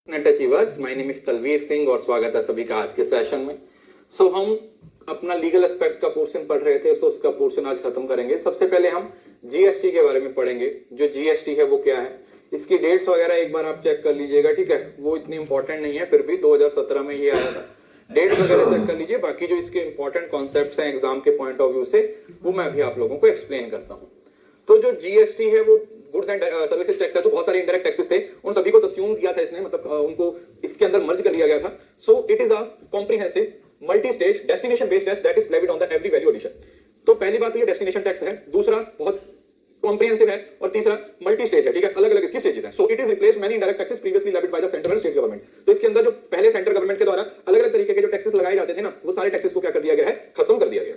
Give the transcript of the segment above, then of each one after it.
Net achievers, my name is Talveer Singh और स्वागत है सभी का आज के सेशन में। हम अपना लीगल एस्पेक्ट का पोर्शन पढ़ रहे थे, उसका पोर्शन आज खत्म करेंगे। सबसे पहले हम जीएसटी के बारे में पढ़ेंगे। जो जीएसटी है वो क्या है, इसकी डेट्स वगैरह एक बार आप चेक कर लीजिएगा, ठीक है। वो इतनी इंपॉर्टेंट नहीं है, फिर भी 2017 में ये आया था। डेट्स वगैरह चेक कर लीजिए। बाकी जो इसके इंपॉर्टेंट कॉन्सेप्ट्स हैं एग्जाम के पॉइंट ऑफ व्यू से, वो मैं अभी आप लोगों को एक्सप्लेन करता हूँ। तो जो जीएसटी है वो गुड्स एंड सर्विसेज टैक्स है। तो बहुत सारे इंडायरेक्ट टैक्सेस थे, उन सभी को सबस्यूम किया था इसने, मतलब उनको इसके अंदर मर्ज कर लिया गया था। So it is a comprehensive multi stage destination based tax that is levied on the every value addition. तो पहली बात तो ये डेस्टिनेशन टैक्स है, दूसरा बहुत कॉम्प्रिहेंसिव है, और तीसरा मल्टी स्टेज है, ठीक है। अलग अलग इसकी स्टेजेस हैं। सो it is replace many indirect taxes previously levied by the central and state government. तो इसके अंदर जो पहले सेंट्रल गवर्नमेंट के द्वारा अलग अलग तरीके के जो टैक्सेस लगाए जाते थे ना, वो सारे टैक्सेस को क्या कर दिया गया है, खत्म कर दिया गया।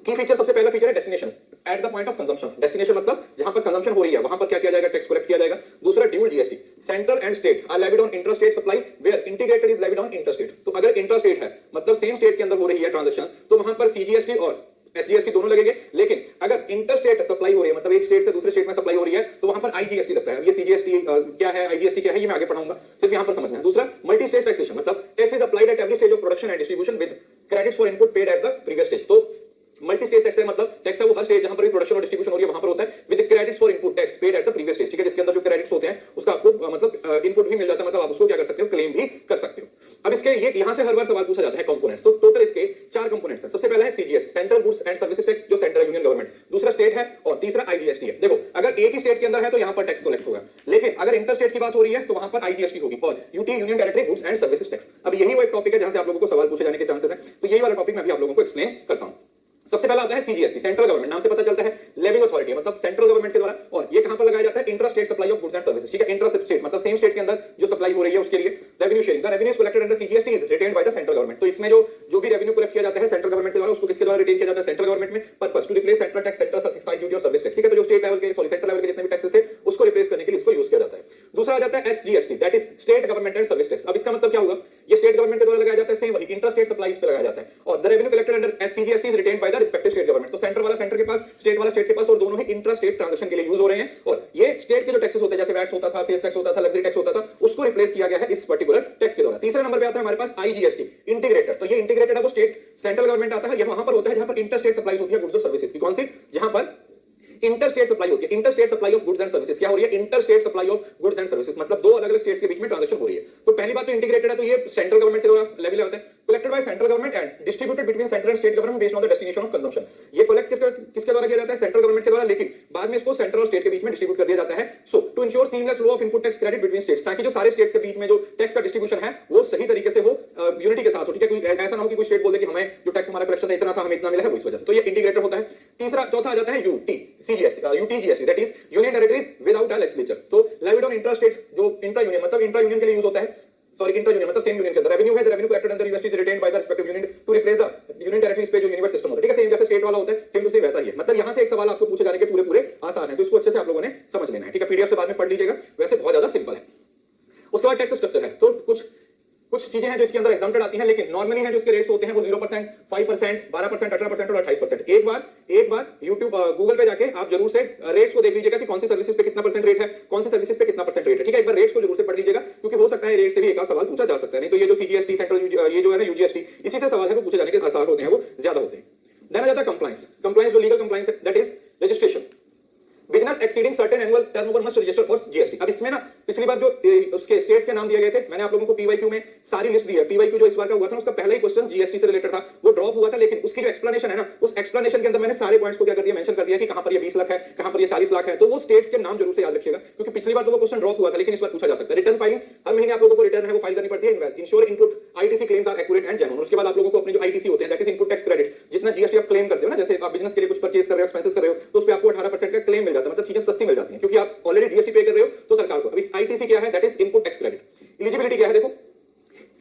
की फीचर, सबसे पहला फीचर है destination at the point of consumption. Destination मतलब जहां पर कंजम्पशन हो रही है वहां पर क्या किया जाएगा, टैक्स कलेक्ट किया जाएगा। दूसरा dual GST, central and state are levied on intrastate supply where integrated is levied on interstate. तो अगर इंट्रास्टेट है मतलब सेम स्टेट के अंदर हो रही है ट्रांजैक्शन, तो वहां पर सीजीएसटी और एसजीएसटी दोनों लगेंगे। लेकिन अगर इंटरस्टेट सप्लाई हो रही है, मतलब एक स्टेट से दूसरे स्टेट में सप्लाई हो रही है, तो वहां पर आईजीएसटी लगता है। ये सीजीएसटी क्या है, आईजीएसटी क्या है, ये मैं आगे पढ़ाऊंगा, सिर्फ यहां पर समझना है। दूसरा मल्टी स्टेज टैक्सेशन, मतलब tax is applied at every stage of production and distribution with credits for input paid at the previous stage. तो मल्टी स्टेज टैक्स है, मतलब टैक्स है वो हर स्टेज जहां पर भी प्रोडक्शन और डिस्ट्रीब्यूशन हो रही है वहां पर होता है, with credits for input tax paid at the previous stage, ठीक है। जिसके अंदर जो क्रेडिट्स होते हैं उसका आपको मतलब इनपुट भी मिल जाता है, मतलब आप उसको क्या कर सकते हो, क्लेम भी कर सकते हो। अब इसके ये यहां से हर बार सवाल पूछा जाता है कंपोनेंट्स। तो टोटल इसके 4 कंपोनेंट्स हैं। सबसे पहला है CGS, central goods and services tax, जो सेंट्रल यूनियन गवर्नमेंट, दूसरा स्टेट है, और तीसरा आईजीएसटी है। देखो अगर एक ही स्टेट के अंदर है तो यहां पर टैक्स कलेक्ट होगा, लेकिन अगर इंटर स्टेट की बात हो रही है तो वहां पर आईजीएसटी होगी, और UT union territory goods and services tax. अब यही वो एक टॉपिक है जहां से आप लोगों को सवाल पूछे जाने के चांसेस हैं। तो यही वाला टॉपिक मैं भी आप लोगों को एक्सप्लेन करता हूं। सबसे पहला आता है सीजीएसटी, सेंट्रल गवर्नमेंट, नाम से पता चलता है लेविंग अथॉरिटी, मतलब सेंट्रल गवर्नमेंट के द्वारा। और ये कहां पर लगाया जाता है, intra state supply of goods and services, ठीक है। इंट्रा स्टेट मतलब सेम स्टेट के अंदर जो सप्लाई हो रही है उसके लिए revenue sharing. The revenue collected under CGST is retained by the central government. तो इसमें जो भी रेवेन्यू कलेक्ट किया जाता है सेंट्रल गवर्नमेंट के द्वारा, उसको किसके द्वारा रिटेन किया जाता है, सेंट्रल गवर्नमेंट में। Purpose to replace central tax, central excise duty और सर्विस टैक्स, ठीक है। तो जो स्टेट लेवल के सेंट्रल लेवल के जितने भी टैक्सेस थे उसको रिप्लेस करने के लिए इसको यूज किया जाता है। दूसरा आ जाता है SGST, that is state government and service tax. अब इसका मतलब क्या होगा, ये स्टेट गवर्नमेंट के द्वारा लगाया जाता है, सेम वही इंट्रा स्टेट सप्लाईज पे लगाया जाता है। और the revenue collected under SCGST is retained by the respective state government. तो सेंट्रल वाला सेंटर के पास, स्टेट वाला स्टेट के पास, और दोनों ही इंट्रा स्टेट ट्रांजैक्शन के लिए यूज हो रहे हैं। और ये स्टेट के जो टैक्सेस होते हैं, जैसे वैट होता था, सेल्स टैक्स होता था, लग्जरी टैक्स होता था, उसको रिप्लेस किया गया है इस पर्टिकुलर टैक्स के द्वारा। तीसरे नंबर पे आता है हमारे पास आईजीएसटी, इंटीग्रेटेड। तो ये इंटीग्रेटेड है वो स्टेट सेंट्रल गवर्नमेंट आता है, ये वहां पर होता है जहां पर इंटर स्टेट सप्लाई होती है गुड्स और सर्विसेज की। कौन सी, जहां पर इंटर स्टेट सप्लाई होती है। Inter state supply of goods and services क्या हो रही है, inter state supply of goods and services, मतलब दो अलग अलग स्टेट्स के बीच में ट्रांजैक्शन हो रही है। तो पहली बात तो इंटीग्रेटेड है, तो ये सेंट्रल गवर्नमेंट के द्वारा लेवल होता है, collected by central government and distributed between central and state government based on the destination of consumption. ये कलेक्ट किसके द्वारा किया जाता है, सेंट्रल गवर्नमेंट के द्वारा, लेकिन बाद में इसको सेंट्रल और स्टेट के बीच में डिस्ट्रीब्यूट कर दिया जाता है। So to ensure seamless flow of input tax credit between states, ताकि जो सारे स्टेट्स के बीच में जो टैक्स का डिस्ट्रीब्यूशन है वो सही तरीके से हो, यूनिटी के साथ हो, ठीक है। कोई ऐसा ना हो कि कोई स्टेट बोल दे कि हमें जो टैक्स हमारा कलेक्शन इतना था, हमें इतना मिला है, इस वजह से। तो ये इंटीग्रेटेड होता है। तीसरा चौथा आ जाता है UT CGST, UTGST, that is union territories without L expenditure. तो लेविड ऑन इंट्रा स्टेट, जो इंट्रा यूनियन मतलब इंट्रा यूनियन के लिए यूज होता है, सॉरी इंट्रा यूनियन मतलब सेम यूनियन के अंदर रेवेन्यू है, the revenue collected under UST is retained by the respective union to replace the union territories पे जो यूनिवर्स सिस्टम होता है, ठीक है। सेम जैसे स्टेट वाला होता है, सेम टू सेम वैसा ही है। मतलब यहां से एक सवाल आपको पूछे जाने के पूरे पूरे आसान है, तो इसको अच्छे से आप लोगों ने समझ लेना है, ठीक है। पीडीएफ से बाद में पढ़ लीजिएगा, वैसे बहुत ज्यादा सिंपल है। उसके बाद टैक्स स्ट्रक्चर है, तो कुछ चीजें हैं जो इसके अंदर एग्जाम्प्टेड आती हैं, लेकिन नॉर्मली हैं जो इसके रेट्स होते हैं वो 0%, 5%, 12%, 18% और 28%। एक बार यूट्यूब गूगल पे जाके आप जरूर से रेट्स को देख लीजिएगा कि कौन सी सर्विसेज पे कितना परसेंट रेट है, कौन सी सर्विसेज पे कितना परसेंट रेट है, ठीक है। एक बार रेट्स को जरूर से पढ़ लीजिएगा, क्योंकि हो सकता है रेट से भी एक आध सवाल पूछा जा सकता है। नहीं तो ये जो सीजीएसटी सेंट्रल ये जो है ना यूजीएसटी, इसी से सवाल है वो पूछे जाने के आसार होते हैं, वो ज्यादा होते हैं। देन आ जाता है कंप्लायंस। कंप्लायंस जो लीगल कंप्लायंस है, that is registration. Business exceeding certain annual turnover must register for GST. अब इसमें ना पिछली बार जो उसके स्टेट्स के नाम दिए गए थे, मैंने आप लोगों को पीवाईक्यू में सारी लिस्ट दी है। पीवाईक्यू जो इस बार का हुआ था उसका पहला ही क्वेश्चन जीएसटी से रिलेटेड था, वो ड्रॉप हुआ था, लेकिन उसकी जो एक्सप्लेनेशन है ना, उस एक्सप्लेनेशन के अंदर मैंने सारे पॉइंट्स को क्या कर दिया, मेंशन कर दिया कि कहां पर ये 20 लाख है, कहां पर ये 40 लाख है। तो वो स्टेट्स के नाम जरूर से याद रखिएगा, क्योंकि पिछली बार तो वो क्वेश्चन ड्रॉप हुआ था, लेकिन इस बार पूछा जा सकता है। रिटर्न फाइलिंग, हर महीने आप लोगों को रिटर्न है वो फाइल करनी पड़ती है। Ensure input ITC claims are accurate and genuine. उसके बाद आप लोगों को अपने जो आईटीसी होते हैं, that is input tax credit, जितना जीएसटी आप क्लेम करते हो ना, जैसे आप बिजनेस के लिए कुछ परचेज कर रहे हो, एक्सपेंसेस कर रहे हो, तो उस पे आपको 18% का क्लेम मिल जाता है, मतलब चीजें सस्ती मिल जाती हैं, क्योंकि आप ऑलरेडी जीएसटी पे कर रहे हो तो सरकार को। अभी आईटीसी क्या है, that is input tax credit. Eligibility क्या है, देखो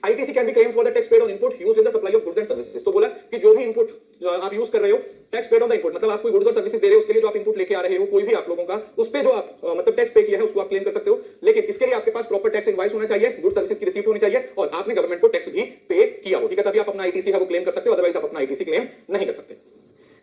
ITC can be claimed for the tax paid on input used in the supply of goods and services। तो बोला कि जो भी इनपुट आप यूज कर रहे हो, tax paid on the input, मतलब आप कोई गुड्स और सर्विसेज दे रहे हो, उसके लिए जो आप इनपुट लेके आ रहे हो, कोई भी आप लोगों का, उस पे जो आप मतलब टैक्स पे किया है उसको आप क्लेम कर सकते हो। लेकिन इसके लिए आपके पास प्रॉपर टैक्स इनवॉइस होना चाहिए, गुड्स सर्विसेज की रिसीप्ट होनी चाहिए, और आपने गवर्नमेंट को टैक्स भी पे किया हो, ठीक है। तभी आप अपना आईटीसी है वो क्लेम कर सकते हो, अदरवाइज आप अपना आईटीसी क्लेम नहीं कर सकते।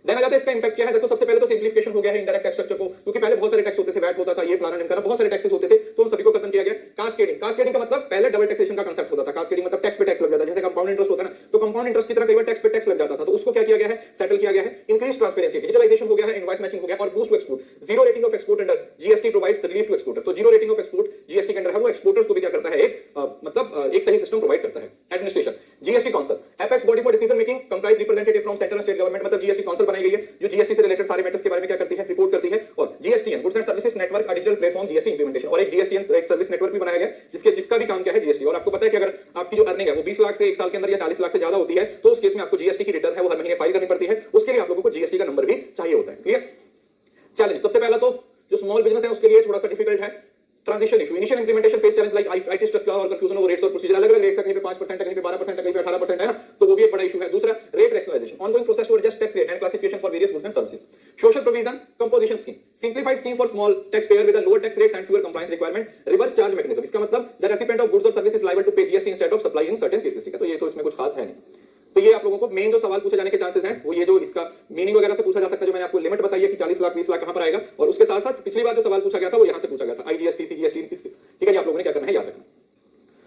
देन आ जाता है इसका इंपैक्ट क्या है। देखो सबसे पहले तो सिंप्लीफिकेशन हो गया है इंडायरेक्ट टैक्स स्ट्रक्चर को, क्योंकि पहले बहुत सारे टैक्स होते थे, वैट होता था, ये फलाना ढिमकाना, बहुत सारे टैक्सेस होते थे, तो उन सभी को खत्म किया गया। कास्केडिंग, कास्केडिंग का मतलब पहले डबल टैक्सेशन का कांसेप्ट होता था। कास्केडिंग मतलब टैक्स पे टैक्स लग जाता है, जैसे कंपाउंड इंटरेस्ट होता है ना, तो कंपाउंड इंटरेस्ट की तरह कई बार टैक्स पे टैक्स लग जाता था, तो उसको क्या किया गया है, सेटल किया गया है। इंक्रीज ट्रांसपेरेंसी, डिजिटलाइजेशन हो गया है, इनवॉइस मैचिंग हो गया, और boost to export. Zero rating of export under GST provides relief to exporter. तो zero rating of export GST के अंडर है, वो एक्सपोर्टर्स को भी क्या करता है, एक सही सिस्टम प्रोवाइड करता है। Administration, GST council, apex body for decision making, comprise representative from central state government, मतलब जीएसटी काउंसिल बनाई गई है जो जीएसटी से रिलेटेड सारे मैटर्स के बारे में क्या करती है, रिपोर्ट करती है। और GSTN, goods and services network, digital platform GST implementation, और एक जीएसटीएन एक सर्विस नेटवर्क भी बनाया गया जिसका भी काम क्या है, जीएसटी। और आपको पता है कि अगर आपकी जो अर्निंग है वो 20 लाख से एक साल के अंदर या 40 लाख से ज्यादा होती है, तो उस केस में आपको जीएसटी की रिटर्न है वो हर महीने फाइल करनी पड़ती है। उसके लिए आप लोगों को जीएसटी का नंबर भी चाहिए होता है। क्लियर? चैलेंज, सबसे पहला तो जो स्मॉल बिजनेस है उसके लिए थोड़ा सा डिफिकल्ट है। Transition issue, initial implementation face challenge like IT structure और कंफ्यूजन ओवर रेट्स और प्रोसीजर, अलग-अलग रेट्स, कहीं पे 5% है, कहीं पे 12% है, कहीं पे 18% है ना, तो वो भी एक बड़ा इशू है। दूसरा rate rationalisation, ongoing process to adjust tax rate and classification for various goods and services. Social provision, composition scheme, simplified scheme for small tax payer with lower tax rates and fewer compliance requirement. Reverse charge mechanism, इसका मतलब the recipient of goods और services liable to pay GST instead of supply in certain cases. ठीक है, तो ये तो इसमें कुछ खास है नहीं। तो ये आप लोगों को मेन जो सवाल पूछे जाने के चांसेस हैं वो ये जो इसका मीनिंग वगैरह से पूछा जा सकता है, जो मैंने आपको लिमिट बताई है कि 40 लाख 20 लाख कहां पर आएगा, और उसके साथ साथ पिछली बार जो सवाल पूछा गया था वो यहां से पूछा गया था, आईजीएसटी सीजीएसटी। ठीक है, ये आप लोगों ने क्या करना है, याद रखना।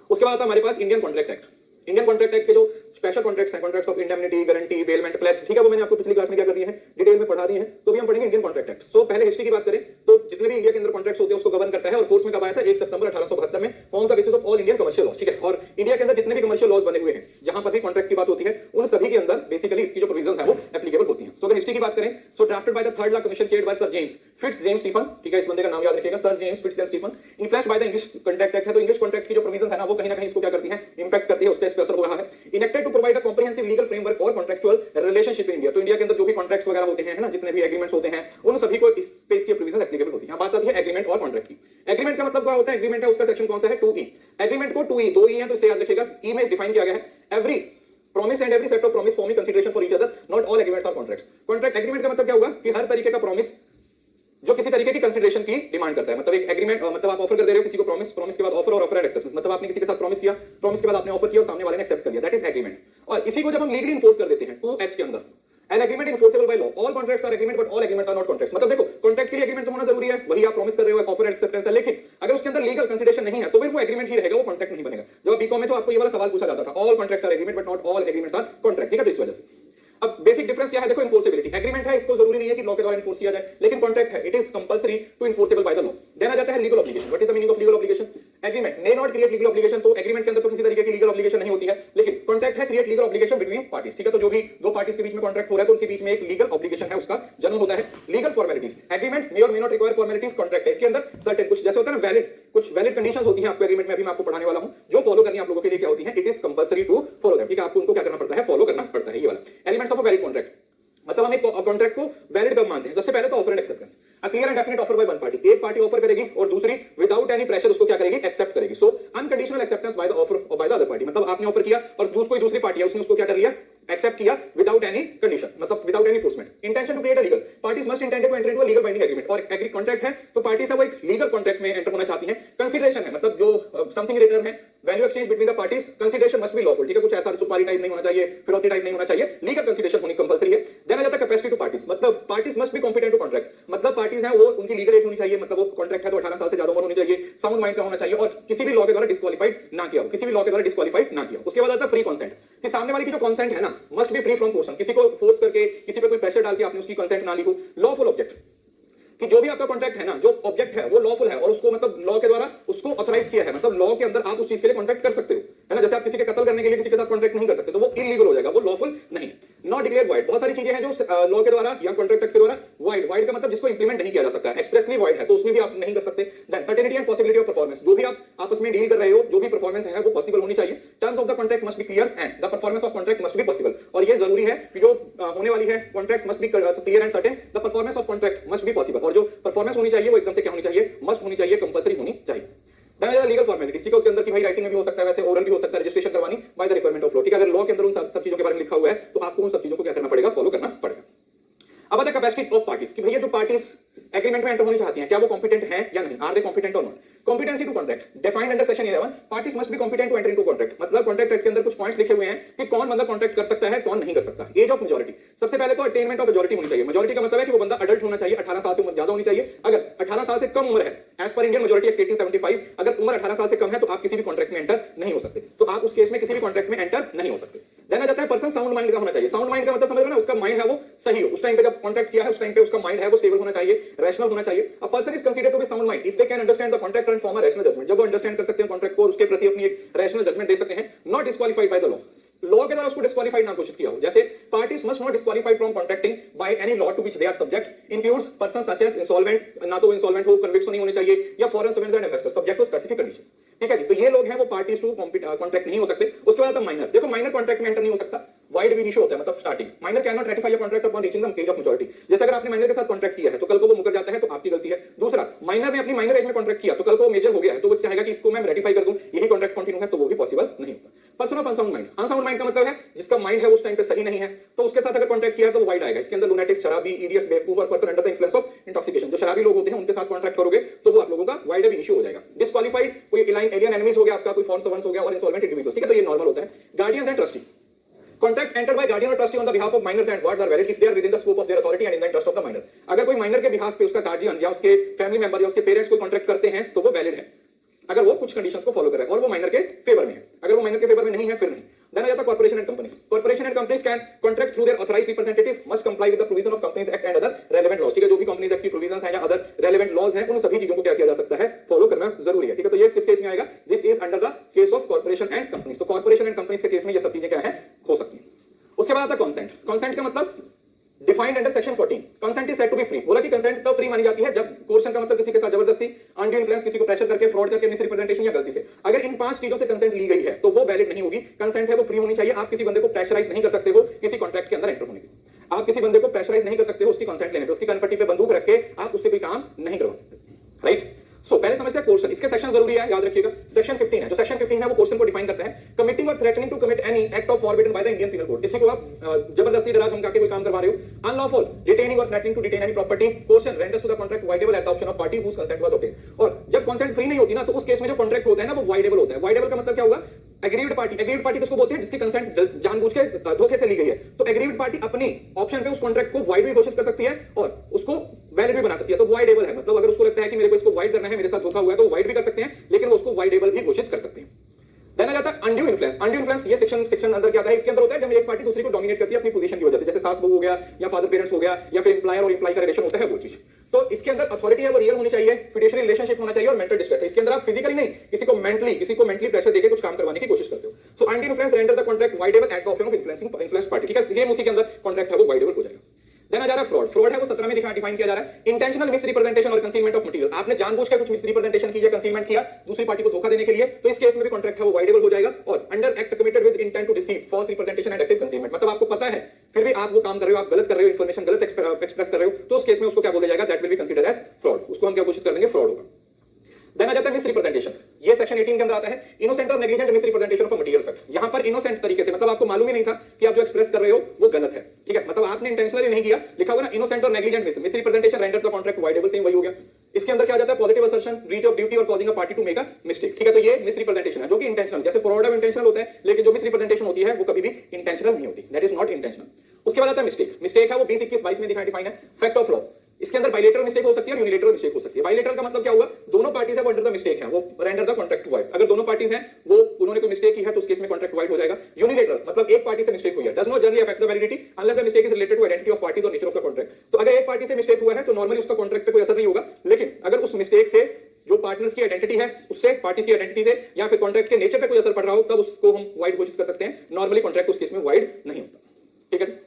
उसके बाद आता है हमारे पास Indian contract act. Indian contract act के जो स्पेशल कॉन्ट्रैक्ट्स हैं, contracts of indemnity, guarantee, bailment, pledge, ठीक है, वो मैंने आपको पिछली क्लास में क्या कर दिए हैं, डिटेल में पढ़ा दिए हैं। तो भी हम पढ़ेंगे इंडियन कॉन्ट्रैक्ट एक्ट। तो पहले हिस्ट्री की बात करें तो जितने भी इंडिया के अंदर कॉन्ट्रैक्ट्स होते हैं उसको गवर्न करता है, और फोर्स में कब आया था, 1 सितंबर 1872 में, form the basis of all Indian commercial laws. ठीक है, और इंडिया के अंदर जितने भी कमर्शियल लॉज बने हुए हैं, जहां पर भी कॉन्ट्रैक्ट की बात होती है, उन सभी के अंदर बेसिकली इसकी जो प्रोविजंस है वो एप्लीकेबल होती हैं। सो अगर हिस्ट्री की बात करें, so drafted by the third law commission chaired by sir James Fitz James Stephen. ठीक है, इस बंदे का नाम याद रखिएगा, sir James Fitz Stephen. Influenced by the English contract act है, तो इंग्लिश कॉन्ट्रैक्ट की जो प्रोविजंस है ना वो कहीं ना कहीं इसको क्या करती है, इंपैक्ट करती है, उसका इस पे असर हो रहा है। Enacted to provide a comprehensive legal framework for contractual relationship in India. तो इंडिया के अंदर जो भी कॉन्ट्रैक्ट्स वगैरह होते हैं ना, जितने भी एग्रीमेंट्स होते हैं, उन सभी को इस पे इसकी प्रोविजंस एप्लीकेबल होती है। बात आती है एग्रीमेंट और कॉन्ट्रैक्ट की। एग्रीमेंट का मतलब क्या होता है, एग्रीमेंट है उसका सेक्शन कौन सा है, 2E। एग्रीमेंट को 2E, 2E है तो इसे याद रखिएगा, E में डिफाइन किया गया है every promise and every set of promise forming consideration for each other, not all agreements are contracts. Contract agreement का मतलब क्या होगा कि हर तरीके का प्रॉमिस जो किसी तरीके की कंसीडरेशन की डिमांड करता है। मतलब एक एग्रीमेंट, मतलब आप ऑफर कर दे रहे हो किसी को प्रॉमिस, प्रॉमिस के बाद ऑफर, और ऑफर एंड एक्सेप्टेंस, मतलब आपने किसी के साथ प्रॉमिस किया, प्रॉमिस के बाद आपने ऑफर किया और सामने वाले ने एक्सेप्ट कर लिया, दैट इज एग्रीमेंट। और इसी को जब हम लीगली इन्फोर्स कर देते हैं 2H के अंदर, an agreement enforceable by law, all contracts are agreement but all agreements are not contracts. मतलब देखो, कॉन्ट्रैक्ट के लिए एग्रीमेंट तो होना जरूरी है, वही आप प्रॉमिस कर रहे हो, ऑफर एंड एक्सेप्टेंस है, लेकिन अगर उसके अंदर लीगल कंसीडरेशन नहीं है तो फिर वो एग्रीमेंट ही रहेगा, वो कॉन्ट्रैक्ट नहीं बनेगा। जब बीकॉम में तो आपको ये वाला सवाल पूछा जाता था, all contracts are agreement but not all agreements are contract. ठीक है, तो इस वजह से अब बेसिक डिफरेंस क्या है, देखो इन्फोर्सेबिलिटी, एग्रीमेंट है इसको जरूरी नहीं है कि लॉ के द्वारा इन्फोर्स किया जाए, लेकिन कॉन्ट्रैक्ट है, it is compulsory to enforceable by the law. Then आ जाता है legal obligation. What is the meaning of legal obligation, agreement may not create legal obligation. तो एग्रीमेंट के अंदर तो किसी तरीके की लीगल ऑब्लिगेशन नहीं होती है, लेकिन कॉन्ट्रैक्ट है create legal obligation between parties. ठीक है, तो जो भी दो पार्टीज के बीच में कॉन्ट्रैक्ट हो रहा है तो उनके बीच में एक लीगल ऑब्लिगेशन है, उसका जन्म होता है। लीगल फॉर्मेलिटीज, एग्रीमेंट मे और may not require formalities, contract है इसके अंदर सर्टेन कुछ जैसे होता है ना वैलिड, कुछ वैलिड कंडीशंस होती हैं आपको एग्रीमेंट में, अभी मैं आपको पढ़ाने वाला हूं, जो फॉलो करनी आप लोगों के लिए क्या होती है, it is compulsory to follow them. ठीक है, आपको उनको क्या करना पड़ता है, फॉलो करना पड़ता है। ये वाला elements of a valid contract, मतलब हम एक कॉन्ट्रैक्ट को वैलिड कब मानते हैं, सबसे पहले तो offer and acceptance, a clear and definite offer bye one party, एक पार्टी ऑफर करेगी और दूसरी विदाउट एनी प्रेशर उसको क्या करेगी, एक्सेप्ट करेगी। So unconditional acceptance by the offer और बाय द अदर पार्टी, मतलब आपने ऑफर किया और दूसरी पार्टी है उसने उसको क्या कर लिया, एक्सेप्ट किया विदाउट एनी कंडीशन, मतलब without any forcement. Intention to create a legal, parties must intend to enter into a legal binding agreement, और एग्री कॉन्ट्रैक्ट है तो पार्टीज है वो एक लीगल कॉन्ट्रैक्ट में एंटर होना चाहती हैं। कंसीडरेशन है, मतलब जो समथिंग रिटर्न है, value exchange between the parties, consideration must be lawful. ठीक है, कुछ ऐसा सुपारी टाइप नहीं होना चाहिए, फिरौती टाइप नहीं होना चाहिए, लीगल कंसीडरेशन होनी कंपल्सरी है। देन आ जाता है कैपेसिटी टू पार्टीज, मतलब parties must be competent to contract, मतलब पार्टीज हैं वो उनकी लीगल एज होनी चाहिए, मतलब वो कॉन्ट्रैक्ट है तो 18 साल से ज्यादा उम्र होनी चाहिए, साउंड माइंड का होना चाहिए, और किसी भी लॉ के द्वारा डिस्क्वालीफाइड ना किया हो, किसी भी लॉ के द्वारा डिस्क्वालीफाइड ना किया हो। उसके बाद आता है फ्री कंसेंट, कि सामने वाले की जो कंसेंट है ना मस्ट बी फ्री फ्रॉम कोर्सन, किसी को फोर्स करके किसी पे कोई प्रेशर डाल के आपने उसकी कंसेंट ना ली हो। लॉफुल ऑब्जेक्ट, कि जो भी आपका कॉन्ट्रैक्ट है ना, जो ऑब्जेक्ट है वो लॉफुल है और उसको मतलब लॉ के द्वारा उसको ऑथराइज किया है, मतलब लॉ के अंदर आप उस चीज के लिए कॉन्ट्रैक्ट कर सकते हो, है ना। जैसे आप किसी के कत्ल करने के लिए किसी के साथ कॉन्ट्रैक्ट नहीं कर सकते, तो वो इलीगल हो जाएगा, वो लॉफुल नहीं है। नॉट डिक्लेयर्ड वाइड, बहुत सारी चीजें हैं जो लॉ के द्वारा या कॉन्ट्रैक्ट के द्वारा वाइड, वाइड का मतलब जिसको इंप्लीमेंट नहीं किया जा सकता, एक्सप्रेसली वाइड है तो उसमें भी आप नहीं कर सकते। Then certainty and possibility of performance, जो भी आप आपस में डील कर रहे हो, जो भी परफॉर्मेंस है वो पॉसिबल होनी चाहिए। Terms of the contract must be clear and the performance of contract must be possible, और ये जरूरी है कि जो होने वाली है contract must be clear and certain, the performance of contract must be possible, और जो परफॉर्मेंस होनी चाहिए वो एकदम से क्या होनी चाहिए, मस्ट होनी चाहिए, कंपल्सरी होनी चाहिए। लीगल फॉर्मेलिटीज, ठीक है, उसके अंदर की भाई राइटिंग में भी हो सकता है, वैसे ओरल भी हो सकता है, रजिस्ट्रेशन करवानी by the requirement of law. ठीक है, अगर लॉ के अंदर उन सब चीजों के बारे में लिखा हुआ है तो आपको उन सब चीजों को क्या करना पड़ेगा, फॉलो करना पड़ेगा। अब आता है कैपेसिटी ऑफ पार्टीज कि भैया जो पार्टीज एग्रीमेंट में एंटर होनी चाहती हैं क्या वो कॉम्पिटेंट हैं या नहीं, are they competent or not. Competency to contract defined under section 11, parties must be competent to enter into contract. मतलब कॉन्ट्रैक्ट एक्ट के अंदर कुछ पॉइंट्स लिखे हुए हैं कि कौन बंदा कॉन्ट्रैक्ट कर सकता है कौन नहीं कर सकता। एज ऑफ मेजॉरिटी, सबसे पहले तो अटेनमेंट ऑफ मेजॉरिटी होनी चाहिए। मेजॉरिटी का मतलब है कि वो बंदा अडल्ट होना चाहिए, 18 साल से ज्यादा होनी चाहिए। अगर 18 साल से कम उम्र है as per Indian majority act 1875, अगर उम्र 18 साल से कम है तो आप किसी भी कॉन्ट्रैक्ट में एंटर नहीं हो सकते, तो आप उस केस में किसी भी कॉन्ट्रैक्ट में एंटर नहीं हो सकते। देना जाता है पर्सन साउंड माइंड का होना चाहिए। साउंड माइंड का मतलब समझ रहे हो ना, उसका माइंड है वो सही हो, उस टाइम पे जब कॉन्ट्रैक्ट किया है उस टाइम पे उसका माइंड है वो स्टेबल होना चाहिए, रैशनल होना चाहिए। A person is considered to be sound mind if they can understand the contract and form a rational judgement. जब वो अंडरस्टैंड कर सकते हैं कॉन्ट्रैक्ट को और उसके प्रति अपनी एक रैशनल जजमेंट दे सकते हैं। Not disqualified by the law, law के द्वारा उसको डिस्क्वालीफाइड ना घोषित किया हो। जैसे parties must not disqualified from contracting by any law to which they are subject, includes person such as insolvent, ना तो इंसॉल्वेंट हो, कन्विक्ट नहीं होने चाहिए, या foreign servants and investors subject to specific condition. ठीक है जी, तो ये लोग हैं वो पार्टीज टू कॉन्ट्रैक्ट नहीं हो सकते। उसके बाद माइनर, देखो माइनर कॉन्ट्रैक्ट में एंटर नहीं हो सकता, वाइड भी इशू होता है, मतलब starting minor can not ratify a contract upon reaching the age of maturity. जैसे अगर आपने माइनर के साथ कॉन्ट्रैक्ट किया है तो कल को वो मुकर जाता है तो आपकी गलती है। दूसरा, माइनर ने अपनी माइनर एज में कॉन्ट्रैक्ट किया तो कल को मेजर हो गया है तो वो चाहेगा कि इसको मैं रेटिफाई कर दूं, यही कॉन्ट्रैक्ट कंटिन्यू है, तो वो भी पॉसिबल नहीं होता। Person of unsound mind, unsound mind का मतलब है जिसका माइंड है उस टाइम पे सही नहीं है, तो उसके साथ अगर कॉन्ट्रैक्ट किया है तो वो वाइड आएगा। इसके अंदर लुनेटिक, शराबी, इडियट्स, बेवकूफ और person under the influence of intoxication, जो शराबी लोग होते हैं उनके साथ कॉन्ट्रैक्ट करोगे तो वो आप लोगों का वाइड भी इशू हो जाएगा। डिस्क्वालीफाइड, कोई एलियन एनिमीज हो गया आपका, कोई फॉरेन सर्वेंट्स हो गया और इंसॉल्वेंट इंडिविजुअल्स, ठीक है, तो ये नॉर्मल होता है। Guardians and trustee, contract entered by guardian और trustee on the behalf of minors and wards are valid if they are within the scope of their authority and in the interest of the minor. अगर कोई minor के behalf पे उसका guardian या उसके family member या उसके parents कोई कॉन्ट्रैक्ट करते हैं तो वो वैलिड है, अगर वो कुछ कंडीशंस को फॉलो करे और वो माइनर के फेवर में है। अगर वो माइनर के फेवर में नहीं है फिर नहीं। देन आ जाता corporation and companies. Corporation and companies can contract through their authorised representative, must comply with the provision of companies act and other relevant laws. ठीक है, जो भी कंपनीज एक्ट की प्रोविजंस हैं या अदर रेलेवेंट लॉज हैं उन सभी चीजों को क्या किया जा सकता है, फॉलो करना जरूरी है। ठीक है, तो ये किस केस में आएगा, this is under the case of corporation and companies. तो कॉर्पोरेशन एंड कंपनीज के केस में ये सब चीजें क्या है, हो सकती हैं। उसके बाद आता है कंसेंट। कंसेंट का मतलब defined under section 14, consent is said to be free. बोला कि कंसेंट तब फ्री मानी जाती है जब कोर्सन का मतलब किसी के साथ जबरदस्ती, अनड्यू इन्फ्लुएंस, किसी को प्रेशर करके, फ्रॉड करके, मिसरिप्रेजेंटेशन या गलती से, अगर इन 5 चीजों से कंसेंट ली गई है तो वो वैलिड नहीं होगी। कंसेंट है वो फ्री होनी चाहिए। आप किसी बंदे को प्रेशराइज नहीं कर सकते हो किसी कॉन्ट्रैक्ट के अंदर एंटर होने के, आप किसी बंदे को प्रेशराइज नहीं कर सकते हो उसकी कंसेंट लेने पे, उसकी कनपट्टी पे बंदूक रख के आप उससे कोई काम नहीं करवा सकते, राइट। सो पहले समझते हैं पोर्शन, इसके सेक्शन जरूरी है, याद रखिएगा। सेक्शन 15 है, जो सेक्शन 15 है वो पोर्शन को डिफाइन करता है। Committing or threatening to commit any act of forbidden by the Indian penal code, किसी को आप जबरदस्ती डरा धमका के कोई काम करवा रहे हो। Unlawful detaining or threatening to detain any property, portion renders to the contract voidable at the option of party whose consent was okay. और जब कंसेंट फ्री नहीं होती ना तो उस केस में जो कॉन्ट्रैक्ट होता है ना वो वाइडेबल होता है। वाइडेबल का मतलब क्या होगा, एग्रीड पार्टी, एग्रीड पार्टी किसको बोलते हैं, जिसकी कंसेंट जानबूझ के धोखे से ली गई है। तो एग्रीड पार्टी अपनी ऑप्शन पे उस कॉन्ट्रैक्ट को वाइड भी घोषित कर सकती है और उसको वैलिड भी बना सकती है। तो वाइडेबल है, मतलब अगर उसको लगता है कि मेरे को इसको वाइड करना है, मेरे साथ धोखा हुआ है, तो वाइड भी कर सकते हैं, लेकिन वो उसको वाइडेबल भी घोषित कर सकते हैं। देन आ जाता है अनड्यू इन्फ्लुएंस। अनड्यू इन्फ्लुएंस ये सेक्शन अंदर क्या आता है, इसके अंदर होता है जब एक पार्टी दूसरी को डोमिनेट करती है अपनी पोजीशन की वजह से, जैसे सास बहू हो गया या फादर पेरेंट्स हो गया या फिर एम्प्लॉयर और एम्प्लॉय का रिलेशन होता है वो चीज। तो इसके अंदर अथॉरिटी है वो रियल होनी चाहिए, फिडेंशियल रिलेशनशिप होना चाहिए और मेंटल डिस्ट्रेस है। इसके अंदर आप फिजिकली नहीं, किसी को मेंटली प्रेशर देके कुछ काम करवाने की कोशिश करते हो। So undue influence render the contract voidable at the option of influence party. ठीक है, सेम उसी के अंदर कॉन्ट्रैक्ट है वो वाइडेबल हो जाएगा। देन आ जा रहा है फ्रॉड। फ्रॉड है वो 17 में डिफाइन किया जा रहा है। इंटेंशनल मिसरिप्रेजेंटेशन और कंसीलमेंट ऑफ मटेरियल, आपने जानबूझकर कुछ मिसरिप्रेजेंटेशन किया, कंसीलमेंट किया दूसरी पार्टी को धोखा देने के लिए, तो इस केस में भी कॉन्ट्रैक्ट है वो वाइडेबल हो जाएगा। और under act committed with intent to deceive, false representation and active concealment, मतलब आपको पता है फिर भी आप वो काम कर रहे हो, आप गलत कर रहे हो, इंफॉर्मेशन गलत एक्सप्रेस कर रहे हो, तो उस केस में उसको क्या बोला जाएगा, that will be considered as fraud. उसको हम क्या घोषित कर देंगे, फ्रॉड होगा। देन आ जाता है मिसरिप्रेजेंटेशन, ये सेक्शन 18 के अंदर आता है। इनोसेंट और negligent misrepresentation of material fact, यहां पर इनोसेंट तरीके से, मतलब आपको मालूम ही नहीं था कि आप जो एक्सप्रेस कर रहे हो वो गलत है। ठीक है, मतलब आपने इंटेंशनली नहीं किया, लिखा हुआ ना इनोसेंट और negligent misrepresentation render the contract voidable, same वही हो गया। इसके अंदर क्या आ जाता है, positive assertion, breach of duty और causing a party to make a mistake. ठीक है, तो ये मिसरिप्रेजेंटेशन है जो कि इंटेंशनल, जैसे फ्रॉड है इंटेंशनल होता है, लेकिन जो मिसरिप्रेजेंटेशन होती है वो कभी भी इंटेंशनल नहीं होती, दैट इज नॉट इंटेंशनल। उसके बाद आता है मिस्टेक। मिस्टेक है वो 20, 21, 22 में डिफाइन है। फैक्ट ऑफ लॉ, इसके अंदर बाइलेटरल मिस्टेक हो सकती है और यूनिलेटरल मिस्टेक हो सकती है। बाइलेटरल का मतलब क्या हुआ, दोनों पार्टीज है वो अंडर द मिस्टेक है, वो रेंडर द कॉन्ट्रैक्ट वाइड। अगर दोनों पार्टीज हैं वो उन्होंने कोई मिस्टेक की है तो उस केस में कॉन्ट्रैक्ट वाइड हो जाएगा। यूनिलेटरल मतलब एक पार्टी से मिस्टेक हुई है, does not generally affect the validity unless the mistake is related to identity of parties or nature of the contract. तो अगर एक पार्टी से मिस्टेक हुआ है तो नॉर्मली उसका कॉन्ट्रैक्ट पे कोई असर नहीं होगा, लेकिन अगर उस मिस्टेक से जो पार्टनर्स की आइडेंटिटी है उससे, पार्टीज की आइडेंटिटी से या फिर कॉन्ट्रैक्ट के नेचर पे कोई असर पड़ रहा हो तब उसको हम वाइड घोषित कर सकते हैं। नॉर्मली कॉन्ट्रैक्ट उस केस में वाइड नहीं होता। ठीक है,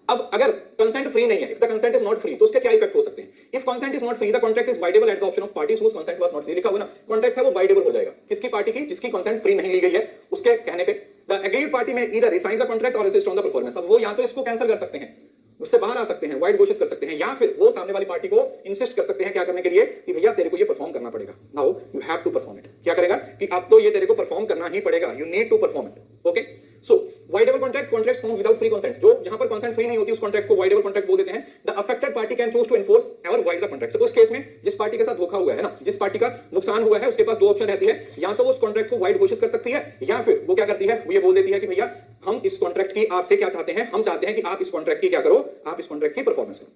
अब अगर कंसेंट फ्री नहीं है, if the consent is not free, तो उसके क्या इफेक्ट हो सकते हैं। If consent is not free the contract is voidable at the option of parties whose consent was not free, लिखा हुआ ना, कॉन्ट्रैक्ट है वो वाइडेबल हो जाएगा किसकी पार्टी की, जिसकी कंसेंट फ्री नहीं ली गई है, उसके कहने पे। द एग्रीड पार्टी में ईदर रिसाइन द कॉन्ट्रैक्ट और रेजिस्ट ऑन द परफॉर्मेंस, अब वो या तो इसको कैंसिल कर सकते हैं, उससे बाहर आ सकते हैं, वाइड घोषित कर सकते हैं, या फिर वो सामने वाली पार्टी को इंसिस्ट कर सकते हैं क्या करने के लिए कि भैया तेरे को ये परफॉर्म करना पड़ेगा, now you have to perform it. क्या करेगा कि अब तो ये तेरे को परफॉर्म करना ही पड़ेगा, you need to perform it. Okay, so voidable contract contract form without free consent, जो जहां पर कंसेंट फ्री नहीं होती उस कॉन्ट्रैक्ट को वाइडेबल कॉन्ट्रैक्ट बोल देते हैं। The affected party can choose to enforce or void the contract. तो उस केस में जिस पार्टी के साथ धोखा हुआ है ना, जिस पार्टी का नुकसान हुआ है, उसके पास दो ऑप्शन रहती है, या तो वो उस कॉन्ट्रैक्ट को वाइड घोषित कर सकती है, या फिर वो क्या करती है, वो ये बोल देती है कि भैया हम इस कॉन्ट्रैक्ट की आपसे क्या चाहते हैं, हम चाहते हैं कि आप इस कॉन्ट्रैक्ट की क्या करो, आप इस कॉन्ट्रैक्ट की परफॉर्मेंस करो।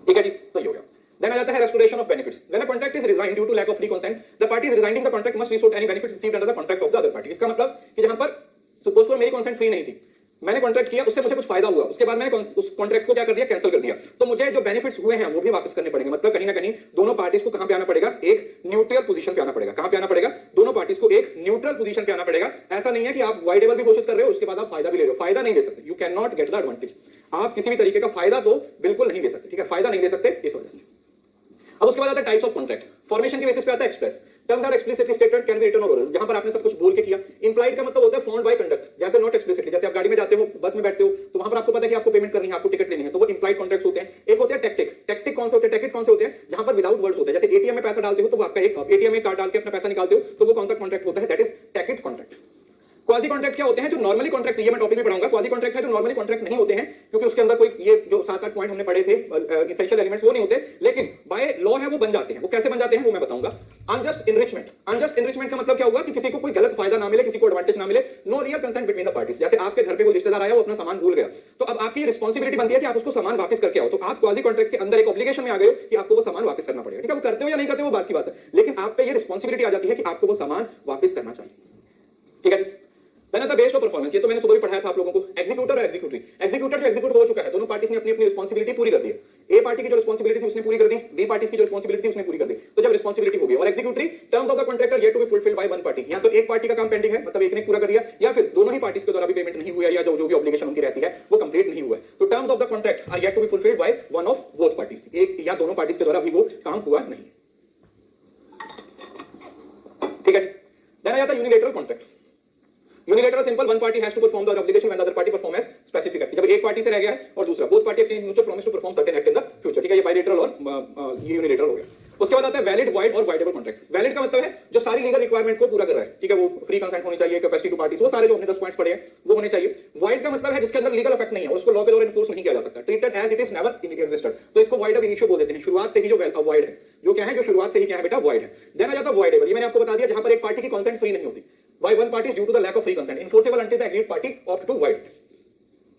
ठीक है जी, तो ये हो गया। Then आ जाता है restoration of benefits. When a contract is resigned due to lack of free consent, the party is resigning the contract must restore any benefits received under the contract of the other party. इसका मतलब कि जहां पर suppose को मेरी consent free नहीं थी, मैंने कॉन्ट्रैक्ट किया, उससे मुझे कुछ फायदा हुआ, उसके बाद मैंने उस कॉन्ट्रैक्ट को क्या कर दिया, कैंसिल कर दिया, तो मुझे जो बेनिफिट्स हुए हैं वो भी वापस करने पड़ेंगे। मतलब कहीं ना कहीं दोनों पार्टीज को कहां पे आना पड़ेगा, एक न्यूट्रल पोजीशन पे आना पड़ेगा। कहां पे आना पड़ेगा, दोनों पार्टीज को एक न्यूट्रल पोजीशन पे आना पड़ेगा। ऐसा नहीं है कि आप वाइडेबल भी घोषित कर रहे हो, उसके बाद आप फायदा भी ले रहे हो, फायदा नहीं ले सकते। You can not get the advantage. आप किसी भी तरीके का फायदा तो बिल्कुल नहीं ले सकते, ठीक है, फायदा नहीं ले सकते इस वजह से। अब उसके बाद आता है टाइप्स ऑफ कॉन्ट्रैक्ट। फॉर्मेशन के बेसिस पे आता है express, terms are explicitly stated, can be written or oral. जहां पर आपने सब कुछ बोल के किया। इंप्लाइड का मतलब होता है फाउंड बाय कंडक्ट, जैसे नॉट एक्सप्लिसिटली, जैसे आप गाड़ी में जाते हो, बस में बैठते हो, तो वहां पर आपको पता है कि आपको पेमेंट करनी है, आपको टिकट लेनी है, तो वो इंप्लाइड कॉन्ट्रैक्ट्स होते हैं। एक होते हैं टैक्टिक। टैक्टिक कौन से होते हैं, टैक्टिक कौन से होते हैं, जहां पर विदाउट वर्ड्स होते हैं। जैसे एटीएम में पैसा डालते हो तो वो आपका एक एटीएम में कार्ड डाल के अपना पैसा निकालते हो, तो वो कौन सा कॉन्ट्रैक्ट होता है, that is tactic contract. Quasi contract क्या होते हैं, जो नॉर्मली कॉन्ट्रैक्ट, ये मैं टॉपिक में पढ़ाऊंगा। क्वाजी कॉन्ट्रैक्ट है जो नॉर्मली कॉन्ट्रैक्ट नहीं होते हैं, क्योंकि उसके अंदर कोई ये जो 7-8 पॉइंट हमने पढ़े थे एसेंशियल एलिमेंट्स, वो नहीं होते, लेकिन बाय लॉ है वो बन जाते हैं। वो कैसे बन जाते हैं वो मैं बताऊंगा। Unjust enrichment. अनजस्ट इनरिचमेंट का मतलब क्या हुआ कि किसी को कोई गलत फायदा ना मिले, किसी को एडवांटेज ना मिले। No real consent between the parties. जैसे आपके घर पे कोई रिश्तेदार आया, वो अपना सामान भूल गया, तो अब आपकी रिस्पांसिबिलिटी बनती है कि आप उसको सामान वापस करके आओ। तो आप क्वाजी कॉन्ट्रैक्ट के अंदर एक ऑब्लिगेशन में आ गए हो कि आपको वो सामान वापस करना पड़ेगा। ठीक है, वो करते हो या नहीं करते हो वो बात की बात है, लेकिन आप पे ये रिस्पांसिबिलिटी आ जाती है कि आपको वो सामान वापस करना चाहिए। ठीक है, देन आता है बेस्ड ऑन परफॉर्मेंस। ये तो मैंने सुबह भी पढ़ाया था आप लोगों को। एग्जीक्यूटर और एग्जीक्यूटरी। एग्जीक्यूटर जो एग्जीक्यूट हो चुका है, दोनों पार्टीज ने अपनी अपनी रिस्पांसिबिलिटी पूरी कर दी है। ए पार्टी की जो रिस्पांसिबिलिटी थी उसने पूरी कर दी, बी पार्टीज की जो रिस्पांसिबिलिटी थी उसने पूरी कर दी। तो जब रिस्पांसिबिलिटी हो गई, और executory terms of the contractor yet to be fulfilled by one party. या तो एक पार्टी का काम पेंडिंग है, मतलब एक ने पूरा कर दिया, या फिर दोनों ही पार्टीज के द्वारा भी पेमेंट नहीं हुआ, या जो भी ऑब्लिगेशन उनकी रहती है वो कंप्लीट नहीं हुआ है। तो terms of the contract are yet to be fulfilled by one of both parties. एक या दोनों पार्टीज के द्वारा भी वो काम हुआ नहीं। ठीक है जी। देन आ जाता है unilateral contract. Unilateral simple, one party has to perform the obligation when the other party perform as specific act. जब एक पार्टी से रह गया है और दूसरा, both party exchange mutual promise to perform certain act in the future. ठीक है, ये बायलैटरल और ये यूनिलैटरल हो गया। उसके बाद आता है वैलिड, वाइड और वाइडेबल कॉन्ट्रैक्ट। वैलिड का मतलब है जो सारी लीगल रिक्वायरमेंट को पूरा कर रहा है। ठीक है, वो फ्री कंसेंट होनी चाहिए, कैपेसिटी टू पार्टीज, वो सारे जो हमने 10 पॉइंट्स पढ़े हैं वो होने चाहिए। वाइड का मतलब है जिसके अंदर लीगल इफेक्ट नहीं है और उसको लॉ के द्वारा एनफोर्स नहीं किया जा सकता, treated as it is never existed, तो इसको वाइड ऑफ इनिशियो बोल देते हैं। शुरुआत से ही जो वाइड है, जो क्या है, जो शुरुआत से ही क्या है बेटा, वाइड है। देन आ जाता है वाइडेबल। ये मैंने आपको बता दिया, जहां पर एक पार्टी की कंसेंट फ्री नहीं होती by one party due to the lack of free consent, enforceable until the aggrieved party opt to wide।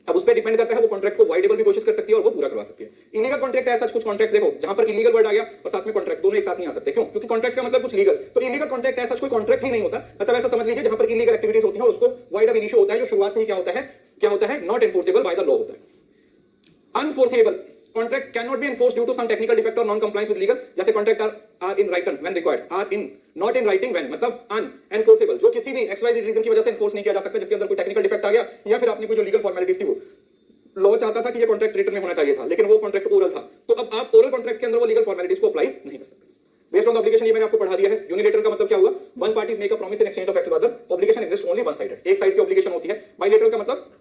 अब उस पे डिपेंड करता है, वो कॉन्ट्रैक्ट को वाइडेबल भी घोषित कर सकती है और वो पूरा करवा सकती है। इलीगल कॉन्ट्रैक्ट ऐसा कुछ कॉन्ट्रैक्ट देखो जहां पर इलीगल वर्ड आ गया और साथ में कॉन्ट्रैक्ट, दोनों एक साथ नहीं आ सकते। क्यों? क्योंकि कॉन्ट्रैक्ट का मतलब कुछ लीगल, तो इलीगल कॉन्ट्रैक्ट ऐसा कोई कॉन्ट्रैक्ट ही नहीं होता। मतलब ऐसा समझ लीजिए जहां पर इलीगल एक्टिविटीज होती हैं और उसको वाइड ऑफ इनिशियो होता है, जो शुरुआत से ही क्या होता है, not enforceable bye the law होता है। अनफोर्सेबल contract cannot be enforced due to some technical defect or non-compliance with legal। जैसे contract are in writing when required, are in not in writing when, मतलब unenforceable, जो किसी भी XYZ reason की वजह से enforce नहीं किया जा सकता, जिसके अंदर कोई technical defect आ गया, या फिर आपने कोई जो legal formalities थी वो लॉ चाहता था कि ये कॉन्ट्रैक्ट रिटन में होना चाहिए था, लेकिन वो कॉन्ट्रैक्ट ओरल था, तो अब आप ओरल कॉन्ट्रैक्ट के अंदर वो लीगल फॉर्मेलिटीज को अप्लाई नहीं कर सकते। बेस्ड ऑन ऑब्लिगेशन, ये मैंने आपको पढ़ा दिया है। यूनिलैटरल का मतलब क्या हुआ, one parties make a promise in exchange of act with other, obligation exist only one sided, एक साइड की ऑब्लिगेशन होती है। बायलैटरल का मतलब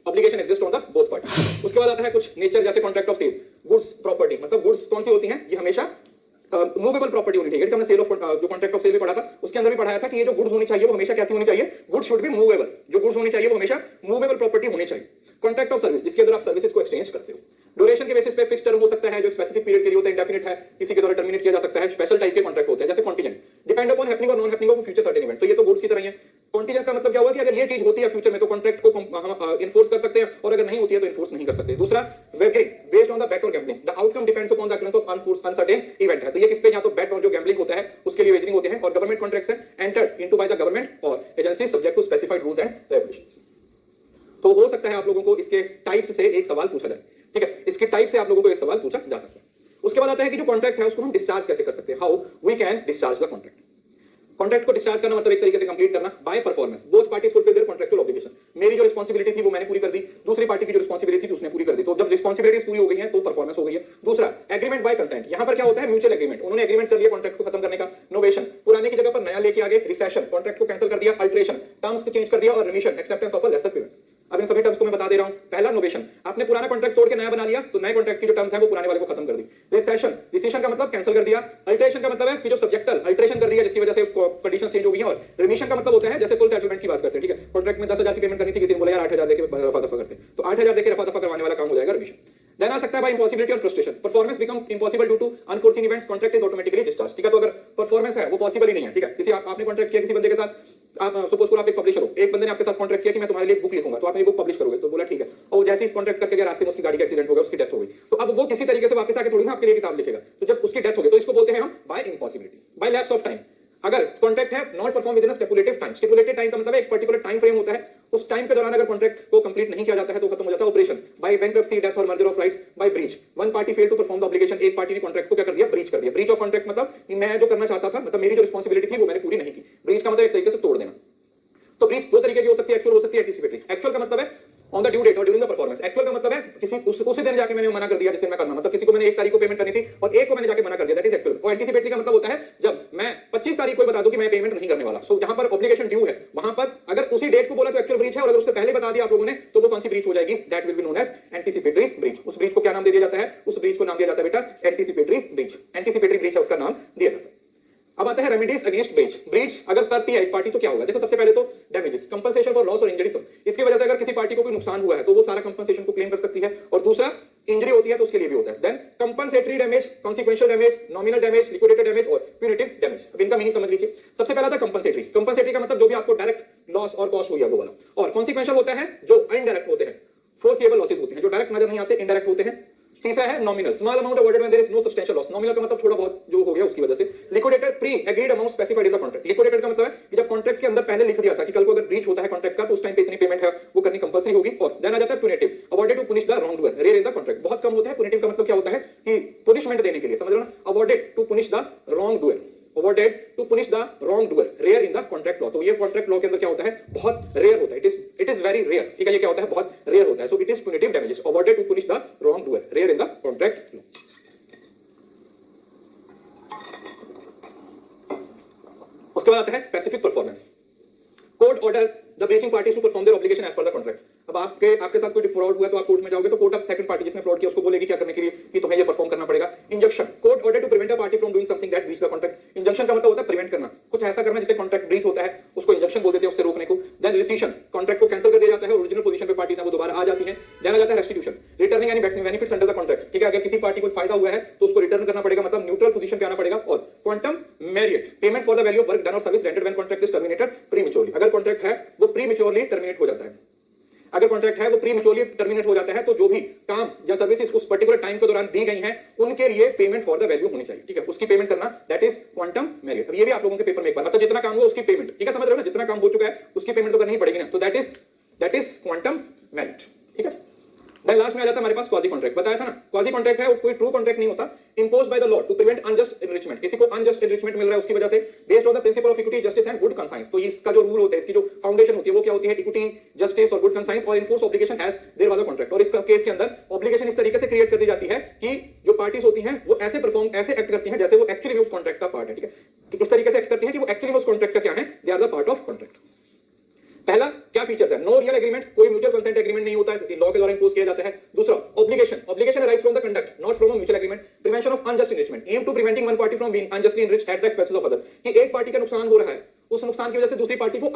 obligation exist on the both party. उसके बाद आता है कुछ नेचर, जैसे contract of sale, goods property, मतलब गुड्स कौन सी होती हैं, ये हमेशा मूवेबल प्रॉपर्टी होनी चाहिए। हमने सेल ऑफ जो कॉन्ट्रैक्ट ऑफ सेल में पढ़ा था, उसके अंदर भी पढ़ाया था कि ये जो गुड्स होनी चाहिए वो हमेशा कैसी होनी चाहिए, गुड्स शुड बी मूवेबल, जो गुड्स होनी चाहिए वो हमेशा मूवेबल प्रॉपर्टी होनी चाहिए। कॉन्ट्रैक्ट ऑफ सर्विस, जिसके अंदर आप सर्विसेज को एक्सचेंज करते हो। ड्यूरेशन के बेसिस पे फिक्स टर्म हो सकता है, जो स्पेसिफिक पीरियड के लिए होता है, इंडेफिनिट है, किसी के द्वारा टर्मिनेट किया जा सकता है। स्पेशल टाइप के कॉन्ट्रैक्ट होते हैं, जैसे कॉन्टिजेंट, डिपेंड अपॉन हैपनिंग और non happening of future certain event, तो ये तो गुड्स की तरह ही है। कॉन्टिजेंस का मतलब क्या हुआ कि अगर ये चीज होती है फ्यूचर में तो कॉन्ट्रैक्ट को हम इन्फोर्स कर सकते हैं, और अगर नहीं होती है तो इन्फोर्स नहीं कर सकते। दूसरा वेगरिंग, बेस्ड ऑन द बेट और gambling, the outcome depends upon the occurrence of uncertain event है, तो ये किस पे, या तो बेट और जो गैम्बलिंग होता है उसके लिए वेजरिंग होते हैं। और गवर्नमेंट कॉन्ट्रैक्ट्स है entered into by the government और agency subject to specified rules and regulations. तो हो सकता है आप लोगों को इसके टाइप्स से एक सवाल पूछा जाए। ठीक है, इसके टाइप से आप लोगों को एक सवाल पूछा जा सकता है। उसके बाद आता है कि जो कॉन्ट्रैक्ट है उसको हम डिस्चार्ज कैसे कर सकते हैं, how we can discharge the contract. Contract को डिस्चार्ज करना मतलब एक तरीके से कंप्लीट करना by performance, both parties fulfil their contractual obligation. मेरी जो रिस्पांसिबिलिटी थी वो मैंने पूरी कर दी, दूसरी पार्टी की जो रिस्पांसिबिलिटी थी उसने पूरी कर दी। तो जब रिस्पांसिबिलिटीज पूरी हो गई हैं तो परफॉर्मेंस हो गई है। दूसरा एग्रीमेंट बाय कंसेंट, यहां पर क्या होता है, म्यूचुअल एग्रीमेंट, उन्होंने एग्रीमेंट कर लिया कॉन्ट्रैक्ट को खत्म करने का। नोवेशन, पुराने की जगह पर नया लेके आ गए। रिसेशन, कॉन्ट्रैक्ट को कैंसिल कर दिया। अल्टरेशन, टर्म्स को चेंज कर दिया। और remission, acceptance of a lesser payment. अब इन सभी टर्म्स को मैं बता दे रहा हूं। पहला नोवेशन, आपने पुराना कॉन्ट्रैक्ट तोड़ के नया बना लिया तो नए कॉन्ट्रैक्ट की जो टर्म्स है वो पुराने वाले को खत्म कर दी। रिसेशन, रिसेशन का मतलब कैंसिल कर दिया। अल्टरेशन का मतलब है कि जो सब्जेक्टल अल्टरेशन कर दिया जिसकी वजह से कंडीशन चेंज हो गई है। और रिमिशन का मतलब होता है जैसे फुल सेटलमेंट की बात करते हैं, ठीक है, कॉन्ट्रैक्ट में 10,000 की पेमेंट करनी थी, किसी ने बोला यार 8,000 देके रफा दफा करते हैं, तो 8,000 देके रफा दफा करवाने वाला काम हो जाएगा रिमिशन। देन आ सकता है by impossibility or frustration, performance become impossible due to unforeseen events, contract is automatically discharge, ठीक है। तो अगर परफॉर्मेंस है वो पॉसिबल ही नहीं है, ठीक है, किसी आपने कॉन्ट्रैक्ट किया किसी बंदे के साथ, आप सपोज करो आप एक पब्लिशर हो, एक बंदे ने आपके साथ कॉन्ट्रैक्ट किया कि मैं तुम्हारे लिए बुक लिखूंगा, तो आपने बुक पब्लिश करोगे, तो बोला ठीक है, और जैसे इस कॉन्ट्रैक्ट करके गया रास्ते में उसकी गाड़ी का एक्सीडेंट हो गया, उसकी डेथ हो गई, तो अब वो किसी तरीके से वापस आके थोड़ी ना आपके लिए किताब लिखेगा। तो जब उसकी डेथ हो गई तो इसको बोलते हैं हम by impossibility, by lapse of time. अगर कॉन्ट्रैक्ट है not perform within stipulated time, stipulated time का मतलब एक पर्टिकुलर टाइम फ्रेम होता है, उस टाइम के दौरान अगर कॉन्ट्रैक्ट को कंप्लीट नहीं किया जाता है तो खत्म हो जाता है ऑपरेशन। बाय बैंक्रप्सी, डेथ और merger of rights, by breach, one party fail to perform the obligation, एक पार्टी ने कॉन्ट्रैक्ट को क्या कर दिया, ब्रीच कर दिया। ब्रीच ऑफ कॉन्ट्रैक्ट मतलब मैं जो करना चाहता था, मतलब मेरी जो रिस्पांसिबिलिटी थी वो मैंने पूरी नहीं की। ब्रीच का मतलब एक तरीके से तोड़ देना। तो ब्रीच दो तरीके की हो सकती है, एक्चुअल हो सकती है एंटीसिपेटरी। एक्चुअल का मतलब है ऑन द ड्यू डेट और ड्यूरिंग द परफॉर्मेंस। एक्चुअल का मतलब है किसी उसी दिन जाके मैंने मना कर दिया जिस दिन मैं करना, मतलब किसी को मैंने 1 तारीख को पेमेंट करनी थी और 1 को मैंने जाके मना कर दिया, दैट इज एक्चुअल। और एंटीसिपेटरी का मतलब होता है जब मैं 25 तारीख को बता दूं कि मैं पेमेंट नहीं करने वाला, सो जहां पर ऑब्लिगेशन ड्यू है वहां पर अगर उसी डेट को बोला तो एक्चुअल ब्रीच है, और अगर उससे पहले बता दिया आप लोगों ने तो वो कौन सी ब्रीच हो जाएगी, that will be known as anticipatory breach. उस ब्रीच को क्या नाम दे दिया जाता है, उस ब्रीच को नाम दिया जाता है बेटा एंटीसिपेटरी ब्रीच। एंटीसिपेटरी ब्रीच है उसका नाम दिया जाता है। अब आता है रेमेडीज अगेंस्ट ब्रीच। ब्रीच अगर करती है एक पार्टी तो क्या होगा, देखो सबसे पहले तो डैमेजेस, कंपनसेशन फॉर लॉस और इंजरी सम, इसकी वजह से अगर किसी पार्टी को कोई नुकसान हुआ है तो वो सारा कंपनसेशन को क्लेम कर सकती है। और दूसरा इंजरी होती है तो उसके लिए भी होता है। Then compensatory damage, consequential damage, nominal damage, liquidated damage और प्यूनिटिव डैमेज। अब इनका मीनिंग समझ लीजिए। सबसे पहला था कंपनसेटरी। कंपनसेटरी का मतलब जो भी आपको डायरेक्ट लॉस और कॉस्ट हुई है वो वाला, और कॉन्सिक्वेंशियल होता है जो इनडायरेक्ट होते हैं, फोर्सिएबल लॉसेस होते हैं, जो डायरेक्ट नजर नहीं आते, इनडायरेक्ट होते हैं। तीसरा है nominal, small amount avoided when there is no substantial loss. Nominal का मतलब थोड़ा बहुत जो हो गया उसकी वजह से। Liquidated pre agreed amount specified in the contract. Liquidated का मतलब है कि जब कॉन्ट्रैक्ट के अंदर पहले लिख दिया था कि कल को अगर ब्रीच होता है कॉन्ट्रैक्ट का तो उस टाइम पे इतनी पेमेंट है वो करनी कंपल्सरी होगी। और देन आ जाता है punitive, awarded to punish the wrong doer, rare in the contract. बहुत कम होता है। प्यूनिटिव का मतलब क्या होता है कि पुनिशमेंट देने के लिए, समझ रहे हो ना, awarded to punish the wrong doer, awarded to punish the wrongdoer, rare in the contract law। तो ये contract law के अंदर क्या होता है, बहुत rare होता है, it is very rare, ठीक है, ये क्या होता है, बहुत rare होता है। so it is punitive damages awarded to punish the wrongdoer, rare in the contract law। उसके बाद आता है specific performance, court order the breaching parties to perform their obligation as per the contract। अब आपके साथ कोई फ्रॉड हुआ तो आप कोर्ट में जाओगे तो कोर्ट ऑफ सेकंड पार्टी जिसने फ्रॉड किया उसको बोलेगी क्या करने के लिए कि तुम्हें ये परफॉर्म करना पड़ेगा। Injunction, court order to prevent a party from doing something that breach the contract. Injunction का मतलब होता है प्रिवेंट करना, कुछ ऐसा करना जिससे कॉन्ट्रैक्ट ब्रीच होता है, उसको इंजंक्शन बोल देते हैं, उससे रोकने को। देन रिसिशन, कॉन्ट्रैक्ट को कैंसिल कर दिया जाता है, ओरिजिनल पोजीशन पे पार्टीज हैं वो दोबारा आ जाती हैं। देन आ जाता है restitution, returning any benefits under the contract, ठीक है, अगर किसी पार्टी को फायदा हुआ है तो उसको रिटर्न करना पड़ेगा, मतलब न्यूट्रल पोजीशन पे आना पड़ेगा। और quantum merit, payment for the value of work done और service rendered when contract is terminated prematurely. अगर कॉन्ट्रैक्ट है वो प्रीमेच्योरली टर्मिनेट हो जाता है, अगर कॉन्ट्रैक्ट है वो प्रीमेच्योरली टर्मिनेट हो जाता है तो जो भी काम या सर्विसेज उस पर्टिकुलर टाइम के दौरान दी गई हैं उनके लिए पेमेंट फॉर द वैल्यू होनी चाहिए, ठीक है, उसकी पेमेंट करना, दैट इज क्वांटम मेरिट। अब ये भी आप लोगों के पेपर में एक बार, मतलब जितना काम हुआ उसकी पेमेंट, ठीक है, समझ रहे हो ना, जितना काम हो चुका है उसकी पेमेंट तो करनी ही पड़ेगी ना, तो दैट इज क्वांटम मेरिट, ठीक है। देन लास्ट में आ जाता है हमारे पास क्वाजी कॉन्ट्रैक्ट, बताया था ना, क्वाजी कॉन्ट्रैक्ट है वो कोई ट्रू कॉन्ट्रैक्ट नहीं होता, imposed by the law to prevent unjust enrichment. किसी को अनजस्ट एनरिचमेंट मिल रहा है उसकी वजह से, based on the principle of equity, justice and good conscience. तो इसका जो रूल होता है, इसकी जो फाउंडेशन होती है वो क्या होती है, इक्विटी, जस्टिस और गुड कंसाइंस और enforce obligation as there was a contract. और इस केस के अंदर ऑब्लिगेशन इस तरीके से क्रिएट कर दी जाती है कि जो पार्टीज होती हैं वो ऐसे एक्ट करती हैं जैसे वो एक्चुअली उस कॉन्ट्रैक्ट का पार्ट है, ठीक है, इस तरीके से एक्ट करती हैं कि वो एक्चुअली उस कॉन्ट्रैक्ट का क्या है, they are the part of contract. पहला क्या फीचर्स है, नो रियल एग्रीमेंट, कोई म्यूचुअल कंसेंट एग्रीमेंट नहीं होता है, लॉ के द्वारा इंपोज किया जाता है। दूसरा obligation, obligation arise from the conduct not from a mutual agreement. Prevention of unjust enrichment, aim to preventing one party from being unjustly enriched at the expense of other, कि एक party का नुकसान हो रहा है, उस नुकसान की वजह से दूसरी पार्टी को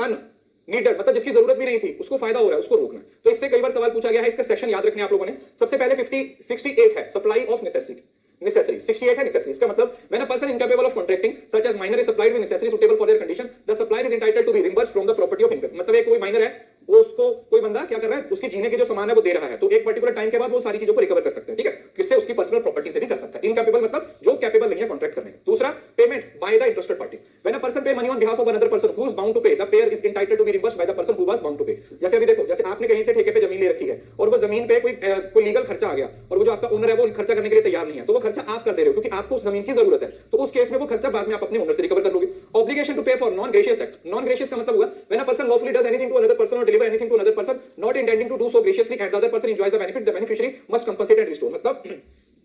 नीडेड, मतलब जिसकी जरूरत भी नहीं थी उसको फायदा हो रहा है, उसको रोकना। तो इससे कई बार सवाल पूछा गया है, इसका सेक्शन याद रखने आप लोगों ने। सबसे पहले 68 है सप्लाई ऑफ नेसेसिटी, 68 है नेसेसरी। इसका मतलब when a person incapable of contracting such as minor is supplied with necessary suitable for their condition, the supplier is entitled to be reimbursed from the property of income. मतलब एक कोई minor है, वो उसको कोई बंदा क्या कर रहा है, उसकी जीने के जो सामान है वो दे रहा है, तो एक पर्टिकुलर टाइम के बाद वो सारी चीजों को रिकवर कर सकते हैं, ठीक है, किससे, उसकी पर्सनल प्रॉपर्टी से भी कर सकता है। इनकैपेबल मतलब जो कैपेबल नहीं है कॉन्ट्रैक्ट करने का। दूसरा payment by the interested party, when a person pay money on behalf of another person who is bound to pay, the payer is entitled to be reimbursed by the person who was bound to pay. जैसे अभी देखो, जैसे आपने कहीं से ठेके पे जमीन ले रखी है और वो जमीन पे कोई लीगल खर्चा आ गया और वो जो आपका ओनर है वो खर्चा करने के लिए तैयार नहीं है, तो वो खर्चा आप कर दे रहे हो क्योंकि आपको उस जमीन की जरूरत है, तो उस केस में वो खर्चा बाद में आप अपने ओनर से रिकवर कर लोगे। Obligation to pay for non gracious act, non gracious का मतलब हुआ when a person lawfully does anything to another person और deliver anything to another person not intending to do so graciously and the other person enjoys the benefit, the beneficiary must compensate and restore। मतलब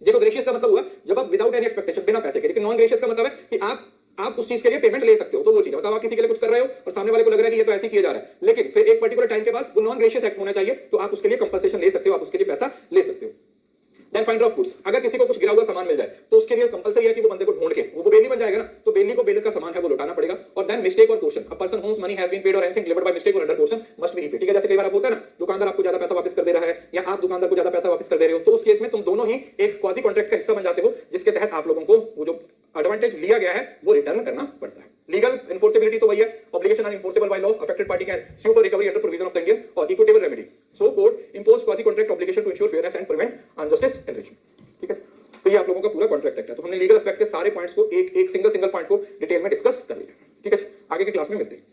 देखो gracious का मतलब हुआ जब आप without any expectation, बिना पैसे के, लेकिन नॉन ग्रेशियस का मतलब है कि आप आप उस चीज के लिए पेमेंट ले सकते हो। तो वो चीज मतलब आप किसी के लिए कुछ कर रहे हो और सामने वाले को लग रहा है कि ये तो ऐसे ही किया जा रहा है, लेकिन फिर एक पर्टिकुलर टाइम के बाद वो नॉन ग्रेशियस एक्ट होना चाहिए, तो आप उसके लिए कंपनसेशन ले सकते हो, आप उसके लिए पैसा ले सकते हो। देन फाइंडर ऑफ गुड्स, अगर किसी को कुछ गिरा हुआ सामान मिल जाए तो उसके लिए कंपलसरी है कि वो बंदे को ढूंढ के, वो बेली बन जाएगा ना, तो बेली को बेलर का सामान है वो लौटाना पड़ेगा। और then mistake or coercion, a person whom money has been paid or anything delivered by mistake or under coercion must be repaid. ठीक है, जैसे कई बार आप होता है ना, दुकानदार आपको ज्यादा पैसा वापस कर दे रहा है या आप दुकानदार को ज्यादा पैसा वापस कर दे रहे हो, तो उस केस में तुम दोनों ही एक क्वाजी कॉन्ट्रैक्ट का हिस्सा बन जाते हो, जिसके तहत आप लोगों को वो जो एडवांटेज लिया गया है वो रिटर्न करना पड़ता है। लीगल इन्फोर्सेबिलिटी तो वही है, obligation are enforceable by law, affected party can sue for recovery under provision of the Indian or equitable remedy. So court impose quasi contract obligation to ensure fairness and prevent unjustice enrichment. ठीक है, तो ये आप लोगों का पूरा contract act है। तो हमने लीगल एस्पेक्ट के सारे पॉइंट्स को एक सिंगल पॉइंट को डिटेल में डिस्कस कर लिया। ठीक है, आगे की क्लास में मिलते हैं।